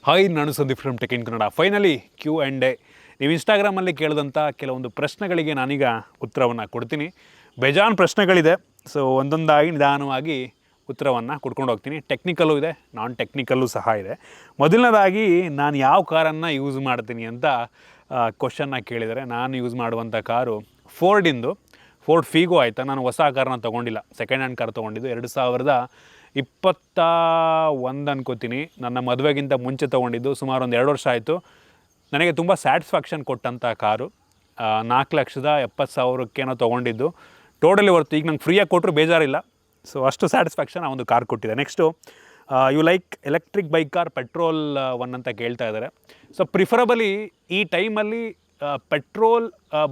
Hi, ನಾನು Sandeep from tech in Kannada. Finally Q&A. ನೀವು ಇನ್ಸ್ಟಾಗ್ರಾಮಲ್ಲಿ ಕೇಳಿದಂಥ ಕೆಲವೊಂದು ಪ್ರಶ್ನೆಗಳಿಗೆ ನಾನೀಗ ಉತ್ತರವನ್ನು ಕೊಡ್ತೀನಿ. ಬೇಜಾನ್ ಪ್ರಶ್ನೆಗಳಿದೆ, ಸೊ ಒಂದೊಂದಾಗಿ ನಿಧಾನವಾಗಿ ಉತ್ತರವನ್ನು ಕೊಡ್ಕೊಂಡು ಹೋಗ್ತೀನಿ. ಟೆಕ್ನಿಕಲ್ಲೂ ಇದೆ, ನಾನ್ ಟೆಕ್ನಿಕಲ್ಲೂ ಸಹ ಇದೆ. ಮೊದಲನೇದಾಗಿ ನಾನು ಯಾವ ಕಾರನ್ನು ಯೂಸ್ ಮಾಡ್ತೀನಿ ಅಂತ ಕ್ವಶನ್ನ ಕೇಳಿದರೆ, ನಾನು ಯೂಸ್ ಮಾಡುವಂಥ ಕಾರು ಫೋರ್ಡ್ ಫೀಗೋ ಆಯಿತಾ. ನಾನು ಹೊಸ ಕಾರನ್ನ ತೊಗೊಂಡಿಲ್ಲ, ಸೆಕೆಂಡ್ ಹ್ಯಾಂಡ್ ಕಾರ್ ತೊಗೊಂಡಿದ್ದು 2021 ಅನ್ಕೋತೀನಿ. ನನ್ನ ಮದುವೆಗಿಂತ ಮುಂಚೆ ತೊಗೊಂಡಿದ್ದು, ಸುಮಾರು ಒಂದು 2 ವರ್ಷ ಆಯಿತು. ನನಗೆ ತುಂಬ ಸ್ಯಾಟಿಸ್ಫ್ಯಾಕ್ಷನ್ ಕೊಟ್ಟಂಥ ಕಾರು. 4,70,000ಕ್ಕೇನೋ ತೊಗೊಂಡಿದ್ದು. ಟೋಟಲಿ ವರ್ತು. ಈಗ ನಂಗೆ ಫ್ರೀಯಾಗಿ ಕೊಟ್ಟರು ಬೇಜಾರಿಲ್ಲ. ಸೊ ಅಷ್ಟು ಸ್ಯಾಟಿಸ್ಫ್ಯಾಕ್ಷನ್ ಆ ಒಂದು ಕಾರ್ ಕೊಟ್ಟಿದೆ. Next, you like electric bike or petrol one ಅಂತ ಕೇಳ್ತಾ ಇದ್ದಾರೆ. ಸೊ ಪ್ರಿಫರಬಲಿ ಈ ಟೈಮಲ್ಲಿ ಪೆಟ್ರೋಲ್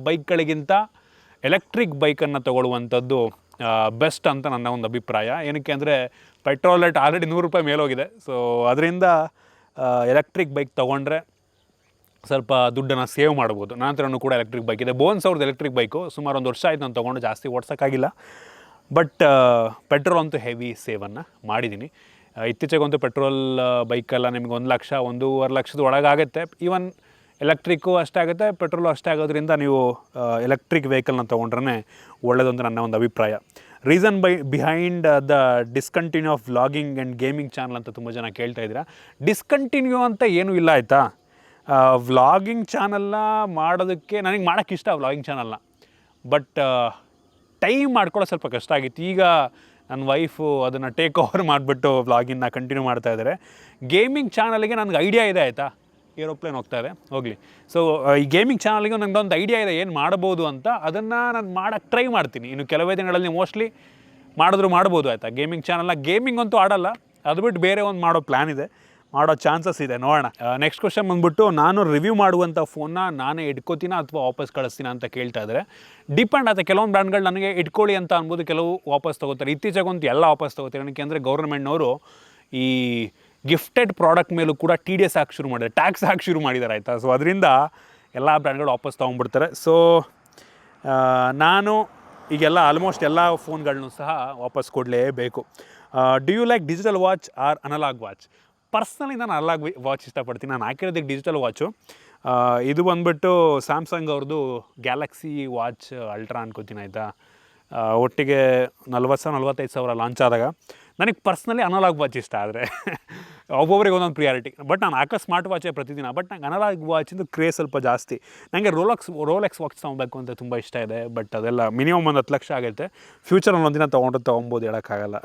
ಬೈಕ್ಗಳಿಗಿಂತ ಎಲೆಕ್ಟ್ರಿಕ್ ಬೈಕನ್ನು ತೊಗೊಳ್ಳುವಂಥದ್ದು ಬೆಸ್ಟ್ ಅಂತ ನನ್ನ ಒಂದು ಅಭಿಪ್ರಾಯ. ಏನಕ್ಕೆ ಅಂದರೆ ಪೆಟ್ರೋಲ್ ರೇಟ್ ಆಲ್ರೆಡಿ ₹100 ಮೇಲೋಗಿದೆ. ಸೊ ಅದರಿಂದ ಎಲೆಕ್ಟ್ರಿಕ್ ಬೈಕ್ ತೊಗೊಂಡ್ರೆ ಸ್ವಲ್ಪ ದುಡ್ಡನ್ನು ಸೇವ್ ಮಾಡ್ಬೋದು. ನನ್ನ ಹತ್ರನೂ ಕೂಡ ಎಲೆಕ್ಟ್ರಿಕ್ ಬೈಕ್ ಇದೆ. ಬೋನ್ಸ್ ಅವ್ರದ್ದು ಎಲೆಕ್ಟ್ರಿಕ್ ಬೈಕು ಸುಮಾರು 1 ವರ್ಷ ಆಯ್ತು ನಾನು ತೊಗೊಂಡು, ಜಾಸ್ತಿ ಓಡ್ಸೋಕ್ಕಾಗಿಲ್ಲ. ಬಟ್ ಪೆಟ್ರೋಲ್ ಅಂತೂ ಹೆವಿ ಸೇವನ್ನು ಮಾಡಿದ್ದೀನಿ. ಇತ್ತೀಚೆಗಂತೂ ಪೆಟ್ರೋಲ್ ಬೈಕೆಲ್ಲ ನಿಮಗೆ 1 ಲಕ್ಷ 1.5 ಲಕ್ಷದ ಒಳಗಾಗುತ್ತೆ. ಈವನ್ ಎಲೆಕ್ಟ್ರಿಕ್ಕು ಅಷ್ಟೇ ಆಗುತ್ತೆ, ಪೆಟ್ರೋಲು ಅಷ್ಟೇ ಆಗೋದ್ರಿಂದ ನೀವು ಎಲೆಕ್ಟ್ರಿಕ್ ವೆಹಿಕಲ್ನ ತೊಗೊಂಡ್ರೆ ಒಳ್ಳೆಯದು ಅಂತ ನನ್ನ ಒಂದು ಅಭಿಪ್ರಾಯ. Reason behind the discontinue of vlogging and gaming channel ಅಂತ ತುಂಬ ಜನ ಕೇಳ್ತಾ ಇದ್ದೀರಾ. ಡಿಸ್ಕಂಟಿನ್ಯೂ ಅಂತ ಏನೂ ಇಲ್ಲ ಆಯಿತಾ. ವ್ಲಾಗಿಂಗ್ ಚಾನಲ್ನ ಮಾಡೋದಕ್ಕೆ ನನಗೆ ಮಾಡೋಕ್ಕಿಷ್ಟ, ವ್ಲಾಗಿಂಗ್ ಚಾನಲ್ನ. ಬಟ್ ಟೈಮ್ ಮಾಡ್ಕೊಳ್ಳೋ ಸ್ವಲ್ಪ ಕಷ್ಟ ಆಗಿತ್ತು. ಈಗ ನನ್ನ ವೈಫು ಅದನ್ನು ಟೇಕ್ ಓವರ್ ಮಾಡಿಬಿಟ್ಟು ವ್ಲಾಗಿಂಗ್ನ ಕಂಟಿನ್ಯೂ ಮಾಡ್ತಾ ಇದ್ದಾರೆ. ಗೇಮಿಂಗ್ ಚಾನಲ್ಗೆ ನನಗೆ ಐಡಿಯಾ ಇದೆ ಆಯಿತಾ. ಏರೋಪ್ಲೇನ್ ಹೋಗ್ತಾ ಇದೆ, ಹೋಗಲಿ. ಸೊ ಈ ಗೇಮಿಂಗ್ ಚಾನಲ್ಗೆ ನನಗೊಂದು ಐಡಿಯಾ ಇದೆ ಏನು ಮಾಡ್ಬೋದು ಅಂತ. ಅದನ್ನು ನಾನು ಮಾಡೋಕ್ಕೆ ಟ್ರೈ ಮಾಡ್ತೀನಿ. ಇನ್ನು ಕೆಲವೇ ದಿನಗಳಲ್ಲಿ ಮೋಸ್ಟ್ಲಿ ಮಾಡ್ಬೋದು ಆಯಿತಾ. ಗೇಮಿಂಗ್ ಅಂತೂ ಆಡಲ್ಲ, ಅದು ಬಿಟ್ಟು ಬೇರೆ ಒಂದು ಮಾಡೋ ಪ್ಲ್ಯಾನ್ ಇದೆ, ಮಾಡೋ ಚಾನ್ಸಸ್ ಇದೆ, ನೋಡೋಣ. ನೆಕ್ಸ್ಟ್ ಕ್ವಶನ್ ಬಂದ್ಬಿಟ್ಟು, ನಾನು ರಿವ್ಯೂ ಮಾಡುವಂಥ ಫೋನ್ನ ನಾನೇ ಇಟ್ಕೋತೀನ ಅಥವಾ ವಾಪಸ್ ಕಳಿಸ್ತೀನ ಅಂತ ಕೇಳ್ತಾ ಇದ್ದಾರೆ. ಡಿಪೆಂಡ್ ಆಗುತ್ತೆ. ಕೆಲವೊಂದು ಬ್ರ್ಯಾಂಡ್ಗಳು ನನಗೆ ಇಟ್ಕೊಳ್ಳಿ ಅಂತ ಅನ್ಬೋದು, ಕೆಲವು ವಾಪಸ್ ತೊಗೋತಾರೆ. ಇತ್ತೀಚೆಗಂತೂ ಎಲ್ಲ ವಾಪಸ್ ತೊಗೋತಾರೆ. ಏನಕ್ಕೆ ಅಂದರೆ ಗೌರ್ಮೆಂಟ್ನವರು ಈ ಗಿಫ್ಟೆಡ್ ಪ್ರಾಡಕ್ಟ್ ಮೇಲೂ ಕೂಡ TDS ಹಾಕಿ ಶುರು ಮಾಡಿದ್ದಾರೆ, ಟ್ಯಾಕ್ಸ್ ಹಾಕಿ ಶುರು ಮಾಡಿದ್ದಾರೆ ಆಯಿತಾ. ಸೊ ಅದರಿಂದ ಎಲ್ಲ ಬ್ರ್ಯಾಂಡ್ಗಳು ವಾಪಸ್ ತೊಗೊಂಡ್ಬಿಡ್ತಾರೆ. ಸೊ ನಾನು ಈಗೆಲ್ಲ ಆಲ್ಮೋಸ್ಟ್ ಎಲ್ಲ ಫೋನ್ಗಳನ್ನೂ ಸಹ ವಾಪಸ್ ಕೊಡಲೇಬೇಕು. Do you like digital watch or analog watch? Personally ನಾನು ಅನಲಾಗ್ ವಾಚ್ ಇಷ್ಟಪಡ್ತೀನಿ. ನಾನು ಹಾಕಿರೋದಕ್ಕೆ ಡಿಜಿಟಲ್ ವಾಚು. ಇದು ಬಂದುಬಿಟ್ಟು ಸ್ಯಾಮ್ಸಂಗ್ ಅವ್ರದ್ದು ಗ್ಯಾಲಕ್ಸಿ ವಾಚ್ ಅಲ್ಟ್ರಾ ಅನ್ಕೋತೀನಿ ಆಯಿತಾ. ಒಟ್ಟಿಗೆ 40,000-45,000 ಲಾಂಚ್ ಆದಾಗ ನನಗೆ ಪರ್ಸ್ನಲಿ ಅನಲಾಗ್ ವಾಚ್ ಇಷ್ಟ. ಆದರೆ ಒಬ್ಬೊಬ್ಬರಿಗೆ ಒಂದೊಂದು ಪ್ರಿಯಾರಿಟಿ. ಬಟ್ ನಾನು ಹಾಕೋ ಸ್ಮಾರ್ಟ್ ವಾಚೇ ಪ್ರತಿದಿನ. ಬಟ್ ನಂಗೆ ಅನಲಾಗ್ ವಾಚಿಂದು ಕ್ರೇಜ್ ಸ್ವಲ್ಪ ಜಾಸ್ತಿ. ನನಗೆ ರೋಲೆಕ್ಸ್ ವಾಚ್ ತೊಗೊಬೇಕು ಅಂತ ತುಂಬ ಇಷ್ಟ ಇದೆ. ಬಟ್ ಅದೆಲ್ಲ ಮಿನಿಮಮ್ ಒಂದು 10 ಲಕ್ಷ ಆಗುತ್ತೆ. ಫ್ಯೂಚರಲ್ಲಿ ಒಂದಿನ ತೊಗೊಬೋದು, ಹೇಳೋಕ್ಕಾಗಲ್ಲ.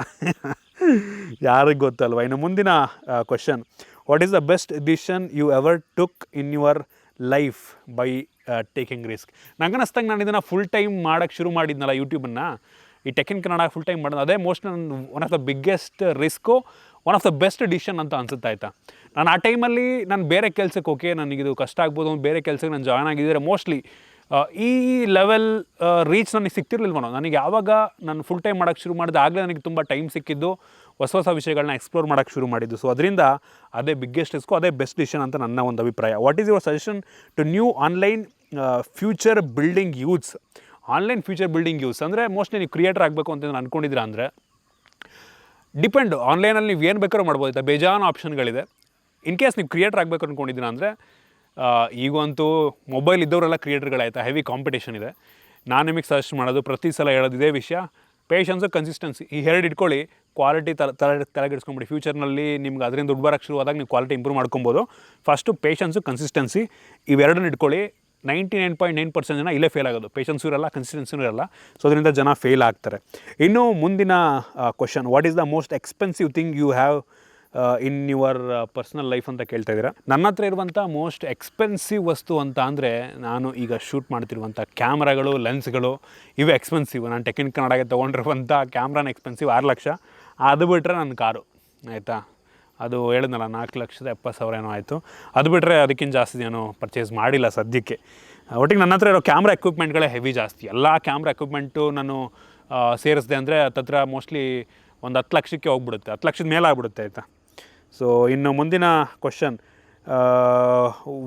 ಯಾರಿಗೆ ಗೊತ್ತಲ್ವ. ಇನ್ನು ಮುಂದಿನ question, what is the best decision you ever took in your life by taking risk? ನಂಗೆ ಅನ್ನಿಸ್ದಂಗೆ ನಾನು ಇದನ್ನು ಫುಲ್ ಟೈಮ್ ಮಾಡೋಕ್ಕೆ ಶುರು ಮಾಡಿದ್ನಲ್ಲ ಯೂಟ್ಯೂಬನ್ನು, ಈ tech in Kannada full time ಮಾಡೋದು, ಅದೇ ಮೋಸ್ಟ್ ನನ್ನ one of the biggest risk, one of the best decision ಅಂತ ಅನ್ಸುತ್ತೆ ಆಯಿತಾ. ನಾನು ಆ ಟೈಮಲ್ಲಿ ನಾನು ಬೇರೆ ಕೆಲಸಕ್ಕೆ, ಓಕೆ ನನಗಿದು ಕಷ್ಟ ಆಗ್ಬೋದು, ಬೇರೆ ಕೆಲಸಕ್ಕೆ ನಾನು ಜಾಯ್ನ್ ಆಗಿದ್ದರೆ ಮೋಸ್ಟ್ಲಿ ಈ ಲೆವೆಲ್ ರೀಚ್ ನನಗೆ ಸಿಗ್ತಿರ್ಲಿಲ್ವನೋ. ನನಗೆ ಯಾವಾಗ ನಾನು ಫುಲ್ ಟೈಮ್ ಮಾಡೋಕ್ಕೆ ಶುರು ಮಾಡಿದೆ ಆಗಲೇ ನನಗೆ ತುಂಬ ಟೈಮ್ ಸಿಕ್ಕಿದ್ದು, ಹೊಸ ವಿಷಯಗಳನ್ನ ಎಕ್ಸ್ಪ್ಲೋರ್ ಮಾಡೋಕ್ಕೆ ಶುರು ಮಾಡಿದ್ದು. ಸೊ ಅದರಿಂದ ಅದೇ ಬಿಗ್ಗೆಸ್ಟ್ ರಿಸ್ಕು, ಅದೇ ಬೆಸ್ಟ್ ಡಿಸಿಷನ್ ಅಂತ ನನ್ನ ಒಂದು ಅಭಿಪ್ರಾಯ. What is your suggestion to new online future building youths? Online future building youths ಅಂದರೆ ಮೋಸ್ಟ್ಲಿ ನೀವು ಕ್ರಿಯೇಟರ್ ಆಗಬೇಕು ಅಂತ ನಾನು ಅಂದ್ಕೊಂಡಿದ್ದೀರಾ ಅಂದರೆ ಡಿಪೆಂಡ್. ಆನ್ಲೈನಲ್ಲಿ ನೀವು ಏನು ಬೇಕಾದ್ರೂ ಮಾಡ್ಬೋದು, ಬೇಜಾನು ಆಪ್ಷನ್ಗಳಿದೆ. ಇನ್ ಕೇಸ್ ನೀವು ಕ್ರಿಯೇಟರ್ ಆಗಬೇಕು ಅಂದ್ಕೊಂಡಿದ್ದೀರಾ ಅಂದರೆ, ಈಗಂತೂ ಮೊಬೈಲ್ ಇದ್ದವರೆಲ್ಲ ಕ್ರಿಯೇಟರ್ಗಳಾಯ್ತಾ, ಹೆವಿ ಕಾಂಪಿಟೇಷನ್ ಇದೆ. ನಾನು ನಿಮಗೆ ಸಜೆಸ್ಟ್ ಮಾಡೋದು, ಪ್ರತಿ ಸಲ ಹೇಳೋದು ಇದೇ ವಿಷಯ, ಪೇಷನ್ಸು, ಕನ್ಸಿಸ್ಟೆನ್ಸಿ. ಈ 2 ಇಟ್ಕೊಳ್ಳಿ. ಕ್ವಾಲಿಟಿ ತಲೆಗೆಡಿಸ್ಕೊಂಬಿಡಿ. ಫ್ಯೂಚರ್ನಲ್ಲಿ ನಿಮ್ಗೆ ಅದರಿಂದ ದುಡ್ಡು ಬರೋಕ್ಕೆ ಶುರುವಾದಾಗ ನೀವು ಕ್ವಾಲಿಟಿ ಇಂಪ್ರೂವ್ ಮಾಡ್ಕೊಬೋದು. ಫಸ್ಟು ಪೇಷನ್ಸು, ಕನ್ಸಿಸ್ಟೆನ್ಸಿ ಇವೆರಡನ್ನ ಇಟ್ಕೊಳ್ಳಿ. 99.9% ಜನ ಇಲ್ಲೇ ಫೇಲ್ ಆಗೋದು. ಪೇಷನ್ಸು ಇರಲ್ಲ, ಕನ್ಸಿಸ್ಟೆನ್ಸಿನೂ ಇರಲ್ಲ. ಸೊ ಅದರಿಂದ ಜನ ಫೇಲ್ ಆಗ್ತಾರೆ. ಇನ್ನು ಮುಂದಿನ question, what is the most expensive thing you have in your personal life ಅಂತ ಕೇಳ್ತಾ ಇದ್ದೀರಾ. ನನ್ನ ಹತ್ರ ಇರುವಂಥ ಮೋಸ್ಟ್ ಎಕ್ಸ್ಪೆನ್ಸಿವ್ ವಸ್ತು ಅಂತ ಅಂದರೆ, ನಾನು ಈಗ ಶೂಟ್ ಮಾಡ್ತಿರುವಂಥ ಕ್ಯಾಮ್ರಾಗಳು, ಲೆನ್ಸ್ಗಳು, ಇವು ಎಕ್ಸ್ಪೆನ್ಸಿವ್. ನಾನು ಟೆಕ್ ಇನ್ ಕನ್ನಡಗೆ ತೊಗೊಂಡಿರುವಂಥ ಕ್ಯಾಮ್ರಾನ ಎಕ್ಸ್ಪೆನ್ಸಿವ್, 6 ಲಕ್ಷ. ಅದು ಬಿಟ್ಟರೆ ನನ್ನ ಕಾರು ಆಯಿತಾ, ಅದು ಹೇಳಿದ್ನಲ್ಲ 4,70,000 ಏನೋ ಆಯಿತು. ಅದು ಬಿಟ್ಟರೆ ಅದಕ್ಕಿಂತ ಜಾಸ್ತಿ ಏನೋ ಪರ್ಚೇಸ್ ಮಾಡಿಲ್ಲ ಸದ್ಯಕ್ಕೆ. ಒಟ್ಟಿಗೆ ನನ್ನ ಹತ್ರ ಇರೋ ಕ್ಯಾಮ್ರಾ ಎಕ್ವಿಪ್ಮೆಂಟ್ಗಳೇ ಹೆವಿ ಜಾಸ್ತಿ. ಎಲ್ಲ ಕ್ಯಾಮ್ರಾ ಎಕ್ವಿಪ್ಮೆಂಟು ನಾನು ಸೇರಿಸಿದೆ ಅಂದರೆ ಹತ್ತತ್ರ ಮೋಸ್ಟ್ಲಿ ಒಂದು 10 ಲಕ್ಷಕ್ಕೆ ಹೋಗ್ಬಿಡುತ್ತೆ, 10 ಲಕ್ಷದ ಮೇಲೆ ಆಗ್ಬಿಡುತ್ತೆ ಆಯಿತಾ. ಸೊ ಇನ್ನು ಮುಂದಿನ question,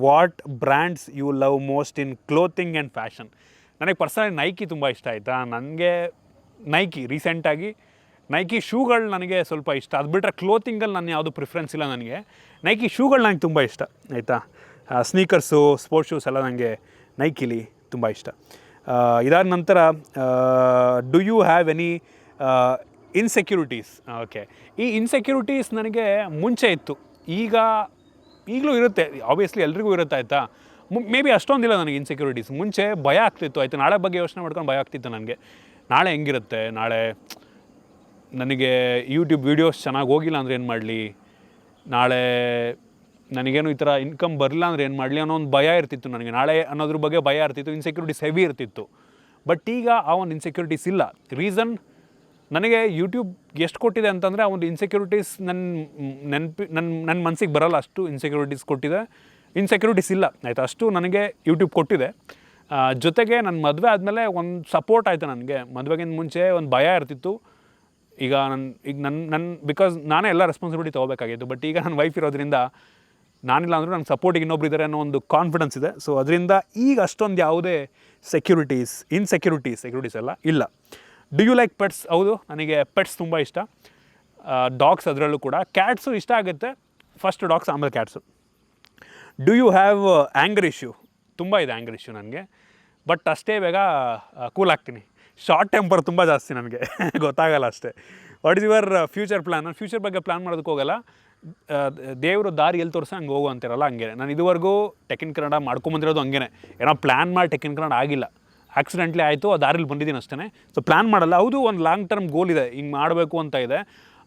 what brands you love most in clothing and fashion? ನನಗೆ ಪರ್ಸನಲಿ ನೈಕಿ ತುಂಬ ಇಷ್ಟ ಆಯಿತಾ. ನನಗೆ ನೈಕಿ ರೀಸೆಂಟಾಗಿ ನೈಕಿ ಶೂಗಳು ನನಗೆ ಸ್ವಲ್ಪ ಇಷ್ಟ. ಅದು ಬಿಟ್ಟರೆ ಕ್ಲೋತಿಂಗಲ್ಲಿ ನಾನು ಯಾವುದು ಪ್ರಿಫರೆನ್ಸ್ ಇಲ್ಲ ನನಗೆ. ನೈಕಿ ಶೂಗಳು ನನಗೆ ತುಂಬ ಇಷ್ಟ ಆಯಿತಾ. ಸ್ನೀಕರ್ಸು, ಸ್ಪೋರ್ಟ್ಸ್ ಶೂಸ್ ಎಲ್ಲ ನನಗೆ ನೈಕಿಲಿ ತುಂಬ ಇಷ್ಟ. ಇದಾದ ನಂತರ do you have any insecurities? Okay, ಈ ಇನ್ಸೆಕ್ಯೂರಿಟೀಸ್ ನನಗೆ ಮುಂಚೆ ಇತ್ತು, ಈಗಲೂ ಇರುತ್ತೆ, ಆಬ್ವಿಯಸ್ಲಿ ಎಲ್ರಿಗೂ ಇರುತ್ತೆ ಆಯಿತಾ. ಮೇ ಬಿ ಅಷ್ಟೊಂದಿಲ್ಲ ನನಗೆ ಇನ್ಸೆಕ್ಯೂರಿಟೀಸ್. ಮುಂಚೆ ಭಯ ಆಗ್ತಿತ್ತು ಆಯಿತಾ, ನಾಳೆ ಬಗ್ಗೆ ಯೋಚನೆ ಮಾಡ್ಕೊಂಡು ಭಯ ಆಗ್ತಿತ್ತು ನನಗೆ. ನಾಳೆ ಹೆಂಗಿರುತ್ತೆ, ನಾಳೆ ನನಗೆ ಯೂಟ್ಯೂಬ್ ವೀಡಿಯೋಸ್ ಚೆನ್ನಾಗಿ ಹೋಗಿಲ್ಲ ಅಂದರೆ ಏನು ಮಾಡಲಿ, ನಾಳೆ ನನಗೇನು ಈ ಥರ ಇನ್ಕಮ್ ಬರಲಿಲ್ಲ ಅಂದರೆ ಏನು ಮಾಡಲಿ ಅನ್ನೋ ಒಂದು ಭಯ ಇರ್ತಿತ್ತು ನನಗೆ. ನಾಳೆ ಅನ್ನೋದ್ರ ಬಗ್ಗೆ ಭಯ ಇರ್ತಿತ್ತು, ಇನ್ಸೆಕ್ಯೂರಿಟೀಸ್ ಹೆವಿ ಇರ್ತಿತ್ತು. ಬಟ್ ಈಗ ಆ ಒಂದು ಇನ್ಸೆಕ್ಯೂರಿಟೀಸ್ ಇಲ್ಲ. ರೀಸನ್, ನನಗೆ ಯೂಟ್ಯೂಬ್ ಎಷ್ಟು ಕೊಟ್ಟಿದೆ ಅಂತಂದರೆ ಆ ಒಂದು ಇನ್ಸೆಕ್ಯೂರಿಟೀಸ್ ನನ್ನ ಮನಸ್ಸಿಗೆ ಬರೋಲ್ಲ, ಅಷ್ಟು ಇನ್ಸೆಕ್ಯೂರಿಟೀಸ್ ಕೊಟ್ಟಿದೆ. ಇನ್ಸೆಕ್ಯೂರಿಟೀಸ್ ಇಲ್ಲ ಆಯಿತಾ, ಅಷ್ಟು ನನಗೆ ಯೂಟ್ಯೂಬ್ ಕೊಟ್ಟಿದೆ. ಜೊತೆಗೆ ನನ್ನ ಮದುವೆ ಆದಮೇಲೆ ಒಂದು ಸಪೋರ್ಟ್ ಆಯಿತು ನನಗೆ. ಮದುವೆಗಿಂತ ಮುಂಚೆ ಒಂದು ಭಯ ಇರ್ತಿತ್ತು, ಈಗ ನನ್ನ ಬಿಕಾಸ್ ನಾನೇ ಎಲ್ಲ ರೆಸ್ಪಾನ್ಸಿಬಿಲಿಟಿ ತೊಗೋಬೇಕಾಗಿತ್ತು. ಬಟ್ ಈಗ ನನ್ನ ವೈಫ್ ಇರೋದ್ರಿಂದ ನಾನಿಲ್ಲ ಅಂದರೂ ನನ್ನ ಸಪೋರ್ಟಿಗೆ ಇನ್ನೊಬ್ರು ಇದ್ದಾರೆ ಅನ್ನೋ ಒಂದು ಕಾನ್ಫಿಡೆನ್ಸ್ ಇದೆ. ಸೊ ಅದರಿಂದ ಈಗ ಅಷ್ಟೊಂದು ಯಾವುದೇ ಸೆಕ್ಯೂರಿಟೀಸ್ ಎಲ್ಲ ಇಲ್ಲ. Do you like pets? ಹೌದು, ನನಗೆ ಪೆಟ್ಸ್ ತುಂಬ ಇಷ್ಟ. ಡಾಗ್ಸ್ ಅದರಲ್ಲೂ ಕೂಡ. ಕ್ಯಾಟ್ಸು ಇಷ್ಟ ಆಗುತ್ತೆ, ಫಸ್ಟ್ ಡಾಗ್ಸ್ ಆಮೇಲೆ cats. Do you have anger issue? ತುಂಬ ಇದೆ ಆ್ಯಂಗರ್ ಇಶ್ಯೂ ನನಗೆ, ಬಟ್ ಅಷ್ಟೇ ಬೇಗ ಕೂಲ್ ಆಗ್ತೀನಿ. ಶಾರ್ಟ್ ಟೆಂಪರ್ ತುಂಬ ಜಾಸ್ತಿ ನನಗೆ, ಗೊತ್ತಾಗಲ್ಲ ಅಷ್ಟೇ. What is your future plan? ನಾನು ಫ್ಯೂಚರ್ ಬಗ್ಗೆ ಪ್ಲ್ಯಾನ್ ಮಾಡೋದಕ್ಕೆ ಹೋಗಲ್ಲ. ದೇವರು ದಾರಿ ಎಲ್ಲಿ ತೋರಿಸ ಹಂಗೆ ಹೋಗು ಅಂತಿರಲ್ಲ, ಹಂಗೆ. ನಾನು ಇದುವರೆಗೂ ಟೆಕ್ ಇನ್ ಕನ್ನಡ ಮಾಡ್ಕೊಂಬಂದಿರೋದು ಹಂಗೆ. ಏನೋ ಪ್ಲ್ಯಾನ್ ಮಾಡಿ ಟೆಕ್ ಇನ್ ಕನ್ನಡ ಆಗಿಲ್ಲ, ಆಕ್ಸಿಡೆಂಟ್ಲಿ ಆಯಿತು, ಆ ದಾರಿಲಿ ಬಂದಿದ್ದೀನಿ ಅಷ್ಟೇ. ಸೊ ಪ್ಲ್ಯಾನ್ ಮಾಡಲ್ಲ. ಹೌದು, ಒಂದು ಲಾಂಗ್ ಟರ್ಮ್ ಗೋಲ್ ಇದೆ, ಹಿಂಗೆ ಮಾಡಬೇಕು ಅಂತ ಇದೆ.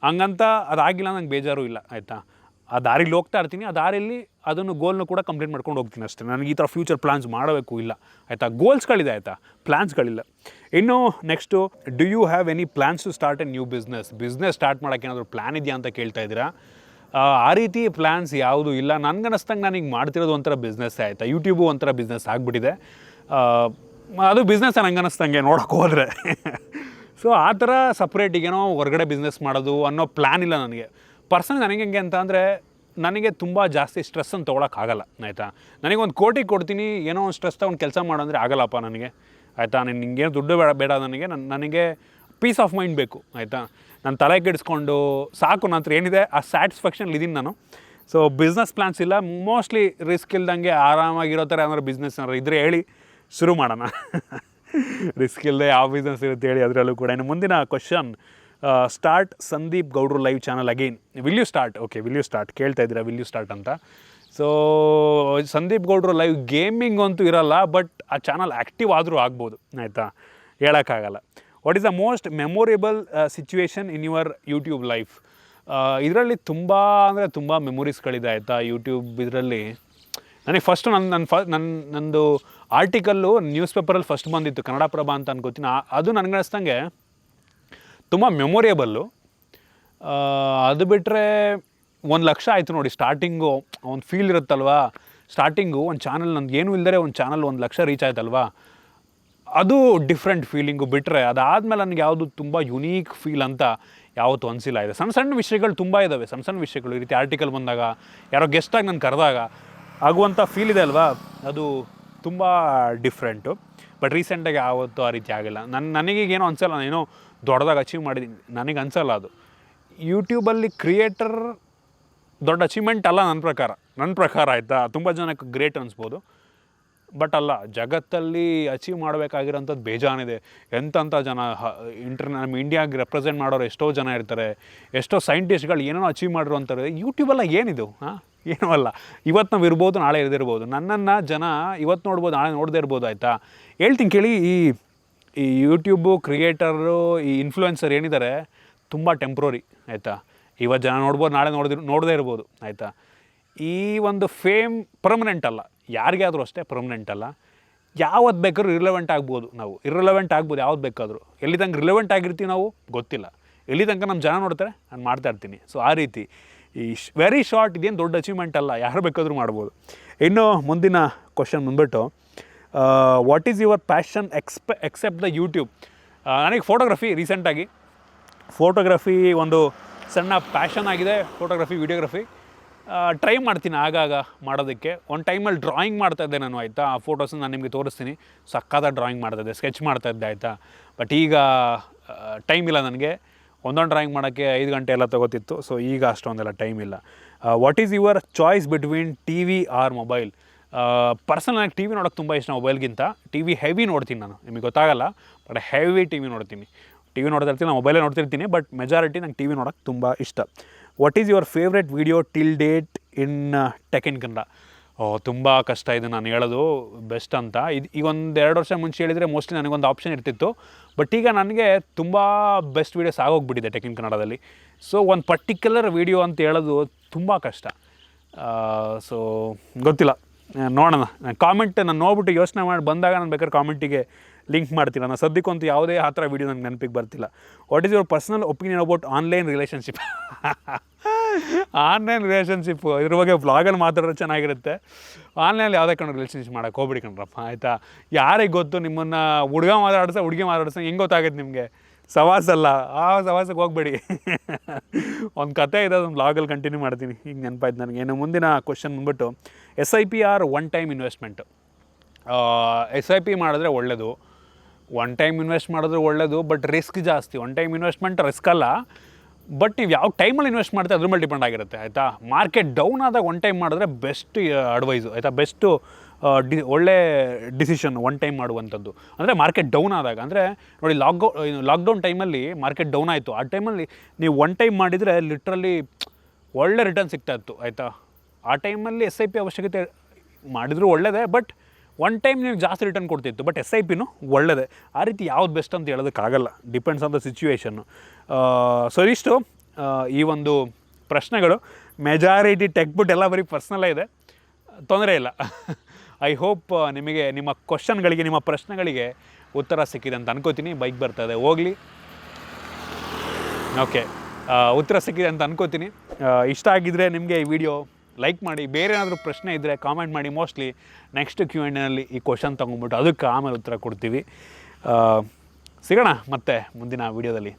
ಹಂಗಂತ ಅದಾಗಿಲ್ಲ ನಂಗೆ ಬೇಜಾರು ಇಲ್ಲ ಆಯಿತಾ. ಆ ದಾರಿಲಿ ಹೋಗ್ತಾ ಇರ್ತೀನಿ, ಆ ದಾರಿಯಲ್ಲಿ ಅದನ್ನು ಗೋಲ್ನು ಕೂಡ ಕಂಪ್ಲೀಟ್ ಮಾಡ್ಕೊಂಡು ಹೋಗ್ತೀನಿ ಅಷ್ಟೇ. ನನಗೆ ಈ ಥರ ಫ್ಯೂಚರ್ ಪ್ಲ್ಯಾನ್ಸ್ ಮಾಡಬೇಕು ಇಲ್ಲ ಆಯಿತಾ. ಗೋಲ್ಸ್ಗಳಿದೆ ಆಯಿತಾ, ಪ್ಲ್ಯಾನ್ಸ್ಗಳಿಲ್ಲ. ಇನ್ನು next, do you have any plans to start a new business start ಮಾಡೋಕ್ಕೆ ಏನಾದರೂ ಪ್ಲ್ಯಾನ್ ಇದೆಯಾ ಅಂತ ಕೇಳ್ತಾ ಇದ್ದೀರಾ. ಆ ರೀತಿ ಪ್ಲ್ಯಾನ್ಸ್ ಯಾವುದೂ ಇಲ್ಲ. ನನಗನ್ನಿಸ್ತಂಗೆ ನಾನು ಈಗ ಮಾಡ್ತಿರೋದು ಒಂಥರ ಬಿಸ್ನೆಸ್ಸೇ ಆಯಿತಾ. ಯೂಟ್ಯೂಬು ಒಂಥರ ಬಿಸ್ನೆಸ್ ಆಗಿಬಿಟ್ಟಿದೆ. ಅದು ಬಿಸ್ನೆಸ್ ನಂಗೆ ಅನ್ನಿಸ್ತಂಗೆ ನೋಡೋಕೆ ಹೋದರೆ. ಸೊ ಆ ಥರ ಸಪ್ರೇಟಿಗೇನೋ ಹೊರಗಡೆ ಬಿಸ್ನೆಸ್ ಮಾಡೋದು ಅನ್ನೋ ಪ್ಲ್ಯಾನ್ ಇಲ್ಲ ನನಗೆ. ಪರ್ಸನಲ್ ನನಗೆ ಹೆಂಗೆ ಅಂತ ಅಂದರೆ, ನನಗೆ ತುಂಬ ಜಾಸ್ತಿ ಸ್ಟ್ರೆಸ್ಸನ್ನು ತೊಗೊಳಕ್ಕಾಗಲ್ಲ ಆಯಿತಾ. ನನಗೆ ಒಂದು ಕೋಟಿ ಕೊಡ್ತೀನಿ, ಏನೋ ಒಂದು ಸ್ಟ್ರೆಸ್ ತೊಗೊಂಡು ಕೆಲಸ ಮಾಡೋಂದರೆ ಆಗಲ್ಲಪ್ಪ ನನಗೆ ಆಯಿತಾ. ನಿಂಗೇನು ದುಡ್ಡು ಬೇಡ ನನಗೆ ಪೀಸ್ ಆಫ್ ಮೈಂಡ್ ಬೇಕು ಆಯಿತಾ. ನಾನು ತಲೆ ಕೆಡಿಸ್ಕೊಂಡು ಸಾಕು, ನನ್ನ ಹತ್ರ ಏನಿದೆ ಆ ಸ್ಯಾಟಿಸ್ಫ್ಯಾಕ್ಷನ್ ಇದ್ದೀನಿ ನಾನು. ಸೊ ಬಿಸ್ನೆಸ್ ಪ್ಲ್ಯಾನ್ಸ್ ಇಲ್ಲ. ಮೋಸ್ಟ್ಲಿ ರಿಸ್ಕ್ ಇಲ್ದಂಗೆ ಆರಾಮಾಗಿರೋ ಥರ ಏನಾದ್ರು ಬಿಸ್ನೆಸ್ ಏನಾದ್ರು ಇದ್ದರೆ ಹೇಳಿ, ಶುರು ಮಾಡೋಣ. ರಿಸ್ಕ್ ಇಲ್ಲದೆ ಯಾವ ಬಿಸ್ನೆಸ್ ಇರುತ್ತೆ ಹೇಳಿ ಅದರಲ್ಲೂ ಕೂಡ. ಇನ್ನು ಮುಂದಿನ ಕ್ವಶನ್, ಸ್ಟಾರ್ಟ್ ಸಂದೀಪ್ ಗೌಡ್ರು live channel again, will you start? Okay, will you start ಕೇಳ್ತಾ ಇದ್ದೀರಾ, ವಿಲ್ ಯು ಸ್ಟಾರ್ಟ್ ಅಂತ. ಸೊ ಸಂದೀಪ್ ಗೌಡ್ರು ಲೈವ್ ಗೇಮಿಂಗ್ ಅಂತೂ ಇರಲ್ಲ, ಬಟ್ ಆ ಚಾನಲ್ ಆ್ಯಕ್ಟಿವ್ ಆದರೂ ಆಗ್ಬೋದು ಆಯಿತಾ, ಹೇಳೋಕ್ಕಾಗಲ್ಲ. What is the most memorable situation in your YouTube life? ಇದರಲ್ಲಿ ತುಂಬ ಅಂದರೆ ತುಂಬ ಮೆಮೊರೀಸ್ಗಳಿದೆ ಆಯಿತಾ. ಯೂಟ್ಯೂಬ್ ಇದರಲ್ಲಿ ನನಗೆ ಫಸ್ಟು ನಂದು ಆರ್ಟಿಕಲ್ಲು ನ್ಯೂಸ್ ಪೇಪರಲ್ಲಿ ಫಸ್ಟ್ ಬಂದಿತ್ತು, ಕನ್ನಡಪ್ರಭ ಅಂತ ಅನ್ಕೋತೀನಿ. ಅದು ನನಗನ್ನಿಸ್ತಂಗೆ ತುಂಬ ಮೆಮೊರೇಬಲ್ಲು. ಅದು ಬಿಟ್ಟರೆ 1,00,000 ಆಯಿತು ನೋಡಿ ಸ್ಟಾರ್ಟಿಂಗು. ಒಂದು ಫೀಲ್ ಇರುತ್ತಲ್ವಾ ಸ್ಟಾರ್ಟಿಂಗು, ಒಂದು ಚಾನಲ್ ನಂದು ಏನೂ ಇಲ್ಲದೆ ಒಂದು ಚಾನಲ್ 1,00,000 ರೀಚ್ ಆಯ್ತಲ್ವಾ, ಅದು ಡಿಫ್ರೆಂಟ್ ಫೀಲಿಂಗು. ಬಿಟ್ಟರೆ ಅದಾದಮೇಲೆ ನನಗೆ ಯಾವುದು ತುಂಬ ಯುನೀಕ್ ಫೀಲ್ ಅಂತ ಯಾವತ್ತೂ ಅನಿಸಿಲ್ಲ. ಇದೆ ಸಣ್ಣ ವಿಷಯಗಳು ತುಂಬ ಇದ್ದಾವೆ, ಸಣ್ಣ ವಿಷಯಗಳು. ಈ ರೀತಿ ಆರ್ಟಿಕಲ್ ಬಂದಾಗ, ಯಾರೋ ಗೆಸ್ಟಾಗಿ ನಾನು ಕರೆದಾಗ ಆಗುವಂಥ ಫೀಲ್ ಇದೆ ಅಲ್ವಾ, ಅದು ತುಂಬ ಡಿಫ್ರೆಂಟು. ಬಟ್ ರೀಸೆಂಟಾಗಿ ಯಾವತ್ತೂ ಆ ರೀತಿ ಆಗಿಲ್ಲ. ನನಗೇನೋ ಅನಿಸಲ್ಲ, ನಾನೇನೋ ದೊಡ್ಡದಾಗಿ ಅಚೀವ್ ಮಾಡಿದ್ದೀನಿ, ನನಗೆ ಅನಿಸಲ್ಲ ಅದು. ಯೂಟ್ಯೂಬಲ್ಲಿ ಕ್ರಿಯೇಟರ್ ದೊಡ್ಡ ಅಚೀವ್ಮೆಂಟ್ ಅಲ್ಲ ನನ್ನ ಪ್ರಕಾರ ಆಯಿತಾ. ತುಂಬ ಜನಕ್ಕೆ ಗ್ರೇಟ್ ಅನಿಸ್ಬೋದು, ಬಟ್ ಅಲ್ಲ. ಜಗತ್ತಲ್ಲಿ ಅಚೀವ್ ಮಾಡಬೇಕಾಗಿರೋಂಥದ್ದು ಬೇಜಾನಿದೆ. ಎಂಥ ಜನ ನಮ್ಮ ಇಂಡಿಯಾಗೆ ರೆಪ್ರೆಸೆಂಟ್ ಮಾಡೋರು ಎಷ್ಟೋ ಜನ ಇರ್ತಾರೆ, ಎಷ್ಟೋ ಸೈಂಟಿಸ್ಟ್ಗಳು ಏನೇನೋ ಅಚೀವ್ ಮಾಡಿರೋ ಅಂತಾರೆ. ಯೂಟ್ಯೂಬೆಲ್ಲ ಏನಿದು? ಏನೂ ಅಲ್ಲ. ಇವತ್ತು ನಾವು ಇರ್ಬೋದು, ನಾಳೆ ಇರದಿರ್ಬೋದು. ನನ್ನನ್ನು ಜನ ಇವತ್ತು ನೋಡ್ಬೋದು, ನಾಳೆ ನೋಡದೇ ಇರ್ಬೋದು ಆಯಿತಾ. ಹೇಳ್ತೀನಿ ಕೇಳಿ, ಈ ಯೂಟ್ಯೂಬು ಕ್ರಿಯೇಟರು, ಈ ಇನ್ಫ್ಲೂಯೆನ್ಸರ್ ಏನಿದ್ದಾರೆ ತುಂಬ ಟೆಂಪ್ರರಿ ಆಯಿತಾ. ಇವತ್ತು ಜನ ನೋಡ್ಬೋದು, ನಾಳೆ ನೋಡದೇ ಇರ್ಬೋದು ಆಯಿತಾ. ಈ ಒಂದು ಫೇಮ್ ಪರ್ಮನೆಂಟ್ ಅಲ್ಲ, ಯಾರಿಗೇ ಆದರೂ ಅಷ್ಟೇ ಪರ್ಮನೆಂಟ್ ಅಲ್ಲ. ಯಾವತ್ತು ಬೇಕಾದ್ರೂ ಇರ್ಲೆವೆಂಟ್ ಆಗ್ಬೋದು, ನಾವು ಇರ್ರೆಲೆವೆಂಟ್ ಆಗ್ಬೋದು ಯಾವತ್ತು ಬೇಕಾದರೂ. ಎಲ್ಲಿ ತನಕ ರಿಲೆವೆಂಟ್ ಆಗಿರ್ತೀವಿ ನಾವು ಗೊತ್ತಿಲ್ಲ, ಎಲ್ಲಿ ತನಕ ನಮ್ಮ ಜನ ನೋಡ್ತಾರೆ ನಾನು ಮಾಡ್ತಾ ಇರ್ತೀನಿ. ಸೊ ಆ ರೀತಿ ಈ ವೆರಿ ಶಾರ್ಟ್, ಇದೇನು ದೊಡ್ಡ ಅಚೀವ್ಮೆಂಟ್ ಅಲ್ಲ, ಯಾರು ಬೇಕಾದರೂ ಮಾಡ್ಬೋದು. ಇನ್ನು ಮುಂದಿನ ಕ್ವಶನ್ ಬಂದ್ಬಿಟ್ಟು, what is your passion except the YouTube? ನನಗೆ ಫೋಟೋಗ್ರಫಿ, ರೀಸೆಂಟಾಗಿ ಫೋಟೋಗ್ರಫಿ ಒಂದು ಸಣ್ಣ ಪ್ಯಾಷನ್ ಆಗಿದೆ. ಫೋಟೋಗ್ರಫಿ, ವಿಡಿಯೋಗ್ರಫಿ ಟ್ರೈ ಮಾಡ್ತೀನಿ ಆಗಾಗ ಮಾಡೋದಕ್ಕೆ. ಒಂದು ಟೈಮಲ್ಲಿ ಡ್ರಾಯಿಂಗ್ ಮಾಡ್ತಾಯಿದ್ದೆ ನಾನು ಆಯಿತಾ. ಆ ಫೋಟೋಸನ್ನ ನಾನು ನಿಮಗೆ ತೋರಿಸ್ತೀನಿ. ಸಕ್ಕತ್ತಾಗಿ ಡ್ರಾಯಿಂಗ್ ಮಾಡ್ತಾಯಿದ್ದೆ, ಸ್ಕೆಚ್ ಮಾಡ್ತಾಯಿದ್ದೆ ಆಯಿತಾ. ಬಟ್ ಈಗ ಟೈಮ್ ಇಲ್ಲ ನನಗೆ. ಒಂದೊಂದು ಡ್ರಾಯಿಂಗ್ ಮಾಡೋಕ್ಕೆ 5 ಗಂಟೆ ಎಲ್ಲ ತೊಗೋತಿತ್ತು. ಸೊ ಈಗ ಅಷ್ಟೊಂದೆಲ್ಲ ಟೈಮ್ ಇಲ್ಲ. What is your choice between T we are mobile? Personal ನನಗೆ ಟಿ ವಿ ನೋಡೋಕ್ಕೆ ತುಂಬ ಇಷ್ಟ ಮೊಬೈಲ್ಗಿಂತ. ಟಿ ವಿ ಹೆವಿ ನೋಡ್ತೀನಿ ನಾನು, ನಿಮಗೆ ಗೊತ್ತಾಗಲ್ಲ, ಬಟ್ ಹೆವಿ ಟಿ ವಿ ನೋಡ್ತೀನಿ. ಟಿ ವಿ ನೋಡ್ತಾ ಇರ್ತೀನಿ, ನಾನು ಮೊಬೈಲೇ ನೋಡ್ತಿರ್ತೀನಿ, ಬಟ್ ಮೆಜಾರಿಟಿ ನಂಗೆ ಟಿ ವಿ ನೋಡೋಕ್ಕೆ ತುಂಬ ಇಷ್ಟ. What is your favourite video till date in tech in Kannada? ತುಂಬ ಕಷ್ಟ ಇದು ನಾನು ಹೇಳೋದು ಬೆಸ್ಟ್ ಅಂತ. ಈಗ ಒಂದು 2 ವರ್ಷ ಮುಂಚೆ ಹೇಳಿದರೆ ಮೋಸ್ಟ್ಲಿ ನನಗೊಂದು ಆಪ್ಷನ್ ಇರ್ತಿತ್ತು, ಬಟ್ ಈಗ ನನಗೆ ತುಂಬ ಬೆಸ್ಟ್ ವೀಡಿಯೋಸ್ ಆಗೋಗ್ಬಿಟ್ಟಿದೆ ಟೆಕ್ ಇನ್ ಕನ್ನಡದಲ್ಲಿ. ಸೊ ಒಂದು ಪರ್ಟಿಕ್ಯುಲರ್ ವೀಡಿಯೋ ಅಂತ ಹೇಳೋದು ತುಂಬ ಕಷ್ಟ. ಸೊ ಗೊತ್ತಿಲ್ಲ, ನೋಡೋಣ. ಕಾಮೆಂಟ್ ನಾನು ನೋಡ್ಬಿಟ್ಟು ಯೋಚನೆ ಮಾಡಿ ಬಂದಾಗ ನಾನು ಬೇಕಾದ್ರೆ ಕಾಮೆಂಟಿಗೆ ಲಿಂಕ್ ಮಾಡ್ತೀನಿ. ನಾನು ಸದ್ಯಕ್ಕಂತೂ ಯಾವುದೇ ಆ ಥರ ವೀಡಿಯೋ ನನಗೆ ನೆನಪಿಗೆ ಬರ್ತಿಲ್ಲ. What is your personal opinion about online relationship? Online relationship ಇದ್ರ ಬಗ್ಗೆ ವ್ಲಾಗಲ್ಲಿ ಮಾತಾಡೋದು ಚೆನ್ನಾಗಿರುತ್ತೆ. ಆನ್ಲೈನಲ್ಲಿ ಯಾವುದೇ ಕಣ್ಣು ರಿಲೇಷನ್ಶಿಪ್ ಮಾಡೋಕ್ಕೆ ಹೋಗ್ಬಿಡಿ ಕಣ್ರಪ್ಪ, ಆಯಿತಾ? ಯಾರಿಗೆ ಗೊತ್ತು ನಿಮ್ಮನ್ನು ಹುಡುಗಿ ಮಾತಾಡ್ಸ ಹೆಂಗೆ ಗೊತ್ತಾಗುತ್ತೆ ನಿಮಗೆ? ಸವಾಸಲ್ಲ, ಆ ಸವಾಸಕ್ಕೆ ಹೋಗ್ಬೇಡಿ. ಒಂದು ಕತೆ ಇದೆ, ಅದೊಂದು ವ್ಲಾಗಲ್ಲಿ ಕಂಟಿನ್ಯೂ ಮಾಡ್ತೀನಿ. ಈಗ ನೆನಪಾಯ್ತು ನನಗೆ. ಇನ್ನು ಮುಂದಿನ ಕ್ವಶನ್ ಬಂದ್ಬಿಟ್ಟು SIP or one time investment? SIP ಮಾಡಿದ್ರೆ ಒಳ್ಳೆಯದು, ಒನ್ ಟೈಮ್ ಇನ್ವೆಸ್ಟ್ ಮಾಡಿದ್ರೆ ಒಳ್ಳೆಯದು, ಬಟ್ ರಿಸ್ಕ್ ಜಾಸ್ತಿ. ಒನ್ ಟೈಮ್ ಇನ್ವೆಸ್ಟ್ಮೆಂಟ್ ರಿಸ್ಕ್ ಅಲ್ಲ, ಬಟ್ ನೀವು ಯಾವ ಟೈಮಲ್ಲಿ ಇನ್ವೆಸ್ಟ್ ಮಾಡ್ತೀವಿ ಅದ್ರ ಮೇಲೆ ಡಿಪೆಂಡ್ ಆಗಿರುತ್ತೆ, ಆಯಿತಾ? ಮಾರ್ಕೆಟ್ ಡೌನ್ ಆದಾಗ ಒನ್ ಟೈಮ್ ಮಾಡಿದ್ರೆ ಬೆಸ್ಟ್ ಅಡ್ವೈಸು, ಆಯಿತಾ? ಬೆಸ್ಟು ಒಳ್ಳೆ ಡಿಸಿಷನ್ ಒನ್ ಟೈಮ್ ಮಾಡುವಂಥದ್ದು. ಅಂದರೆ ಮಾರ್ಕೆಟ್ ಡೌನ್ ಆದಾಗ, ಅಂದರೆ ನೋಡಿ ಲಾಕ್ಡೌನ್ ಟೈಮಲ್ಲಿ ಮಾರ್ಕೆಟ್ ಡೌನ್ ಆಯಿತು. ಆ ಟೈಮಲ್ಲಿ ನೀವು ಒನ್ ಟೈಮ್ ಮಾಡಿದರೆ ಲಿಟ್ರಲಿ ಒಳ್ಳೆ ರಿಟರ್ನ್ ಸಿಗ್ತಾಯಿತ್ತು, ಆಯಿತಾ? ಆ ಟೈಮಲ್ಲಿ SIP ಅವಶ್ಯಕತೆ ಮಾಡಿದರೂ ಒಳ್ಳೆಯದೇ, ಬಟ್ ಒನ್ ಟೈಮ್ ನೀವು ಜಾಸ್ತಿ ರಿಟರ್ನ್ ಕೊಡ್ತಿತ್ತು. ಬಟ್ SIPನೂ ಒಳ್ಳೆಯದೇ. ಆ ರೀತಿ ಯಾವ್ದು ಬೆಸ್ಟ್ ಅಂತ ಹೇಳೋದಕ್ಕಾಗಲ್ಲ, depends on the situation. So ಇಷ್ಟು ಈ ಒಂದು ಪ್ರಶ್ನೆಗಳು. ಮೆಜಾರಿಟಿ ಟೆಕ್ಬಿಟ್ಟು ಎಲ್ಲ ಬರೀ ಪರ್ಸ್ನಲ್ಲೇ ಇದೆ, ತೊಂದರೆ ಇಲ್ಲ. ಐ ಹೋಪ್ ನಿಮಗೆ ನಿಮ್ಮ ಕ್ವಶನ್ಗಳಿಗೆ, ನಿಮ್ಮ ಪ್ರಶ್ನೆಗಳಿಗೆ ಉತ್ತರ ಸಿಕ್ಕಿದೆ ಅಂತ ಅನ್ಕೋತೀನಿ. ಬೈಕ್ ಬರ್ತದೆ, ಹೋಗಲಿ. ಓಕೆ, ಉತ್ತರ ಸಿಕ್ಕಿದೆ ಅಂತ ಅನ್ಕೋತೀನಿ. ಇಷ್ಟ ಆಗಿದ್ದರೆ ನಿಮಗೆ ಈ ವಿಡಿಯೋ ಲೈಕ್ ಮಾಡಿ. ಬೇರೆ ಏನಾದರೂ ಪ್ರಶ್ನೆ ಇದ್ದರೆ ಕಾಮೆಂಟ್ ಮಾಡಿ. ಮೋಸ್ಟ್ಲಿ ನೆಕ್ಸ್ಟ್ Q&Aನಲ್ಲಿ ಈ ಕ್ವಶನ್ ತೊಗೊಂಬಿಟ್ಟು ಅದಕ್ಕೆ ಆಮೇಲೆ ಉತ್ತರ ಕೊಡ್ತೀವಿ. ಸಿಗೋಣ ಮತ್ತೆ ಮುಂದಿನ ವೀಡಿಯೋದಲ್ಲಿ.